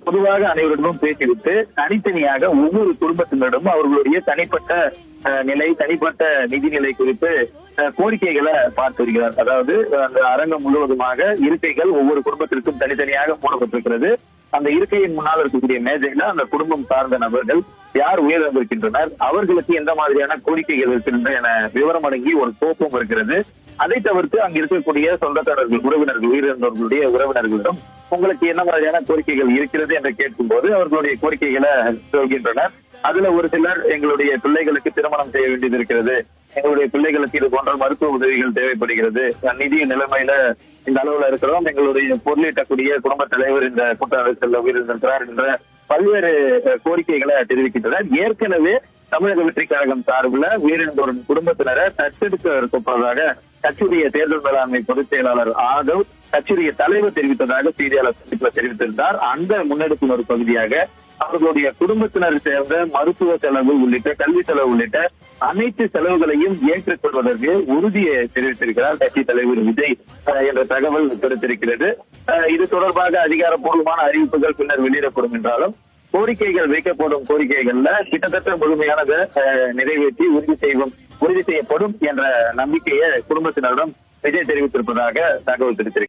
பொதுவாக அனைவரிடமும் பேசிவிட்டு தனித்தனியாக ஒவ்வொரு குடும்பத்தினரிடமும் அவர்களுடைய தனிப்பட்ட நிலை, தனிப்பட்ட நிதிநிலை குறித்து கோரிக்கைகளை பார்த்து வருகிறார். அதாவது அந்த அரங்கம் முழுவதுமாக இருக்கைகள் ஒவ்வொரு குடும்பத்திற்கும் தனித்தனியாக போடப்பட்டிருக்கிறது. அந்த இருக்கையின் முன்னால் இருக்கக்கூடிய மேஜையில அந்த குடும்பம் சார்ந்த நபர்கள் யார் உயிரிழந்திருக்கின்றனர், அவர்களுக்கு எந்த மாதிரியான கோரிக்கைகள் இருக்கின்றன என விவரம் அடங்கி ஒரு கோப்பம் இருக்கிறது. அதை தவிர்த்து அங்கு இருக்கக்கூடிய சொந்தக்காரர்கள், உறவினர்கள், உயிரிழந்தவர்களுடைய உறவினர்களிடம் உங்களுக்கு என்ன மாதிரியான கோரிக்கைகள் இருக்கிறது என்று கேட்கும் போது அவர்களுடைய கோரிக்கைகளை சொல்கின்றனர். அதுல ஒரு சிலர் எங்களுடைய பிள்ளைகளுக்கு திருமணம் செய்ய வேண்டியது இருக்கிறது, எங்களுடைய பிள்ளைகளுக்கு இது போன்ற மருத்துவ உதவிகள் தேவைப்படுகிறது, நிதி நிலைமையில இந்த அளவுல இருக்கிறோம், எங்களுடைய பொருளீட்டக்கூடிய குடும்ப தலைவர் இந்த கூட்டாளர் உயிரிழந்திருக்கிறார் என்ற பல்வேறு கோரிக்கைகளை தெரிவிக்கின்றனர். ஏற்கனவே தமிழக வெற்றி கழகம் சார்பில் உயிரிழந்தோரின் குடும்பத்தினரை தத்தெடுக்க இருப்பதாக கட்சியுடைய தேர்தல் மேலாண்மை பொதுச் செயலாளர் ஆதவ் கட்சியுடைய தலைவர் தெரிவித்ததாக செய்தியாளர் சந்திப்பில் தெரிவித்திருந்தார். அந்த முன்னெடுப்பின் ஒரு பகுதியாக அவர்களுடைய குடும்பத்தினர் சேர்ந்த மருத்துவ செலவு உள்ளிட்ட கல்வி செலவு உள்ளிட்ட அனைத்து செலவுகளையும் ஏற்றுக் கொள்வதற்கு உறுதியை தெரிவித்திருக்கிறார் கட்சி தலைவர் விஜய் என்ற தகவல் கிடைத்திருக்கிறது. இது தொடர்பாக அதிகாரப்பூர்வமான அறிவிப்புகள் பின்னர் வெளியிடப்படும் என்றாலும் கோரிக்கைகள் வைக்கப்படும் கோரிக்கைகள்ல கிட்டத்தட்ட முழுமையானதை நிறைவேற்றி உறுதி செய்யப்படும் என்ற நம்பிக்கையை குடும்பத்தினரிடம் விஜய் தெரிவித்திருப்பதாக தகவல் தெரிவித்திருக்கிறார்.